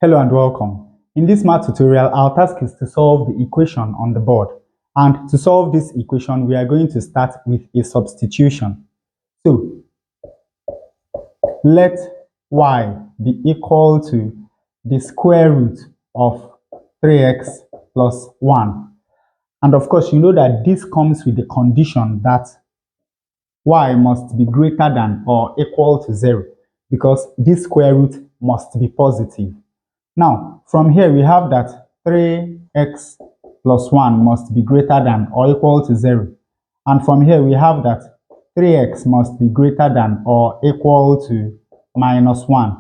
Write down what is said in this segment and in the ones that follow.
Hello and welcome. In this math tutorial, our task is to solve the equation on the board. And to solve this equation, we are going to start with a substitution. So, let y be equal to the square root of 3x plus 1. And of course, you know that this comes with the condition that y must be greater than or equal to 0, because this square root must be positive. Now, from here we have that 3x plus 1 must be greater than or equal to 0. And from here we have that 3x must be greater than or equal to minus 1.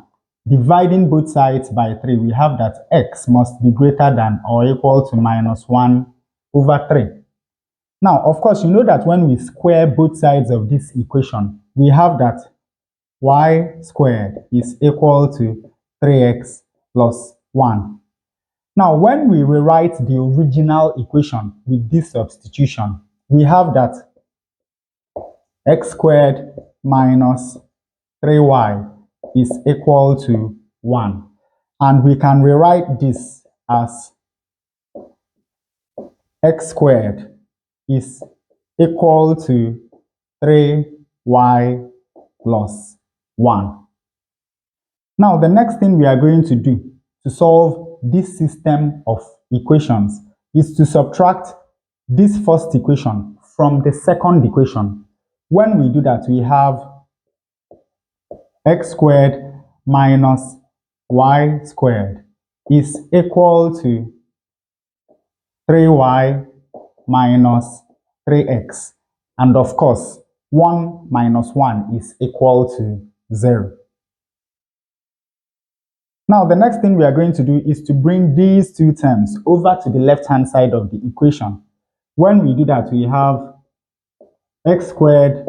Dividing both sides by 3, we have that x must be greater than or equal to minus 1 over 3. Now, of course, you know that when we square both sides of this equation, we have that y squared is equal to 3x plus 1. Now, when we rewrite the original equation with this substitution, we have that x squared minus 3y is equal to 1. And we can rewrite this as x squared is equal to 3y plus 1. Now, the next thing we are going to do to solve this system of equations is to subtract this first equation from the second equation. When we do that, we have x squared minus y squared is equal to 3y minus 3x. And of course, 1 minus 1 is equal to 0. Now, the next thing we are going to do is to bring these two terms over to the left-hand side of the equation. When we do that, we have x squared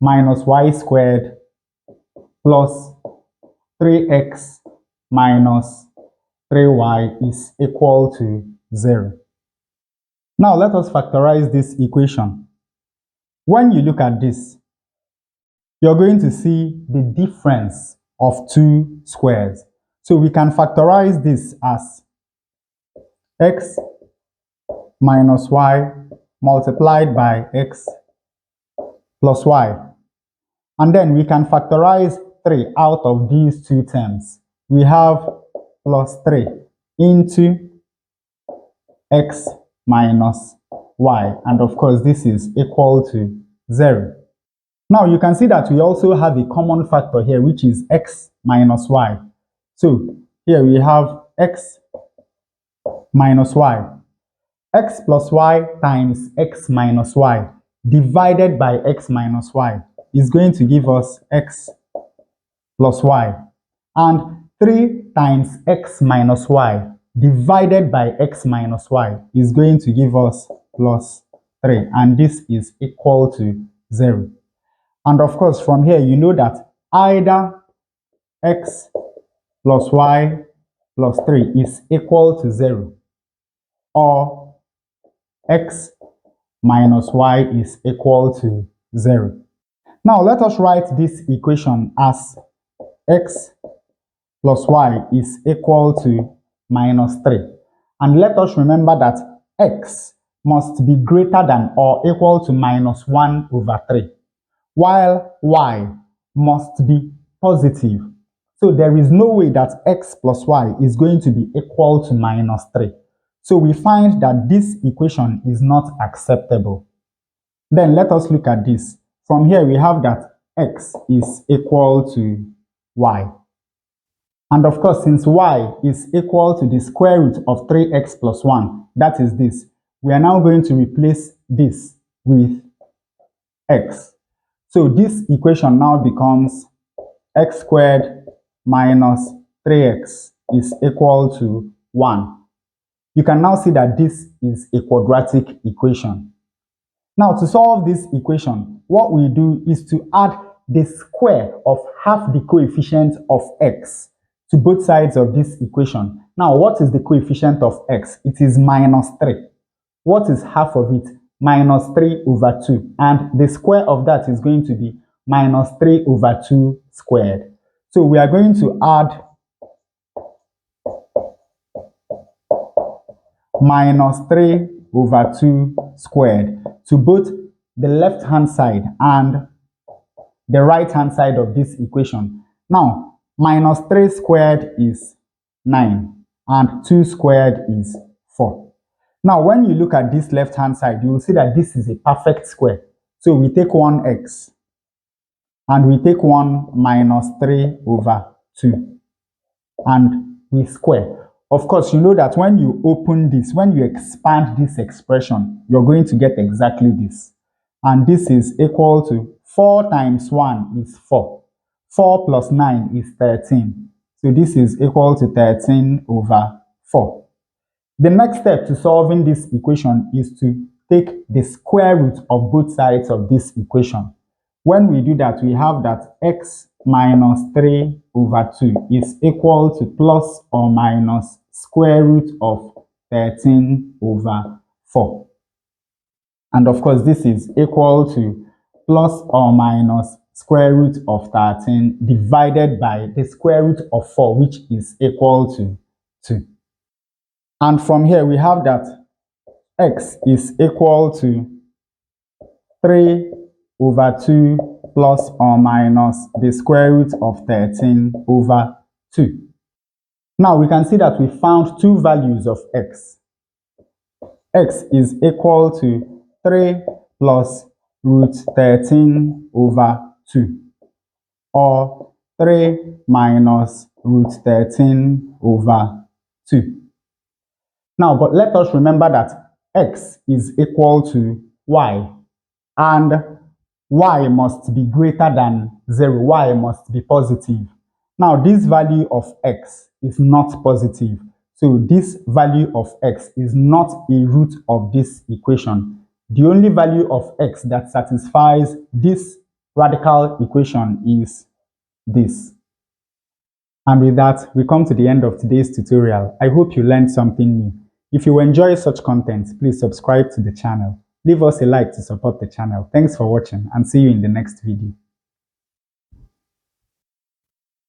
minus y squared plus 3x minus 3y is equal to 0. Now, let us factorize this equation. When you look at this, you're going to see the difference of two squares. So we can factorize this as x minus y multiplied by x plus y. And then we can factorize 3 out of these two terms. We have plus 3 into x minus y. And of course, this is equal to 0. Now, you can see that we also have a common factor here, which is x minus y. So, here we have x minus y. X plus y times x minus y divided by x minus y is going to give us x plus y. And 3 times x minus y divided by x minus y is going to give us plus 3. And this is equal to 0. And of course, from here, you know that either x plus y plus 3 is equal to 0, or x minus y is equal to 0. Now, let us write this equation as x plus y is equal to minus 3. And let us remember that x must be greater than or equal to minus 1 over 3. While y must be positive. So there is no way that x plus y is going to be equal to minus 3. So we find that this equation is not acceptable. Then let us look at this. From here we have that x is equal to y. And of course, since y is equal to the square root of 3x plus 1, that is this, we are now going to replace this with x. So this equation now becomes x squared minus 3x is equal to 1. You can now see that this is a quadratic equation. Now, to solve this equation, what we do is to add the square of half the coefficient of x to both sides of this equation. Now, what is the coefficient of x? It is minus 3. What is half of it? Minus 3 over 2, and the square of that is going to be minus 3 over 2 squared. So we are going to add minus 3 over 2 squared to both the left hand side and the right hand side of this equation. Now, minus 3 squared is 9 and 2 squared is 4. Now, when you look at this left hand side, you will see that this is a perfect square. So we take 1x and we take 1 minus 3 over 2 and we square. Of course, you know that when you open this, when you expand this expression, you're going to get exactly this. And this is equal to 4 times 1 is 4. 4 plus 9 is 13. So this is equal to 13 over 4. The next step to solving this equation is to take the square root of both sides of this equation. When we do that, we have that x minus 3 over 2 is equal to plus or minus square root of 13 over 4. And of course, this is equal to plus or minus square root of 13 divided by the square root of 4, which is equal to 2. And from here, we have that x is equal to 3 over 2 plus or minus the square root of 13 over 2. Now, we can see that we found two values of x. X is equal to 3 plus root 13 over 2, or 3 minus root 13 over 2. Now, but let us remember that x is equal to y, and y must be greater than 0. Y must be positive. Now, this value of x is not positive. So this value of x is not a root of this equation. The only value of x that satisfies this radical equation is this. And with that, we come to the end of today's tutorial. I hope you learned something new. If you enjoy such content, please subscribe to the channel. Leave us a like to support the channel. Thanks for watching and see you in the next video.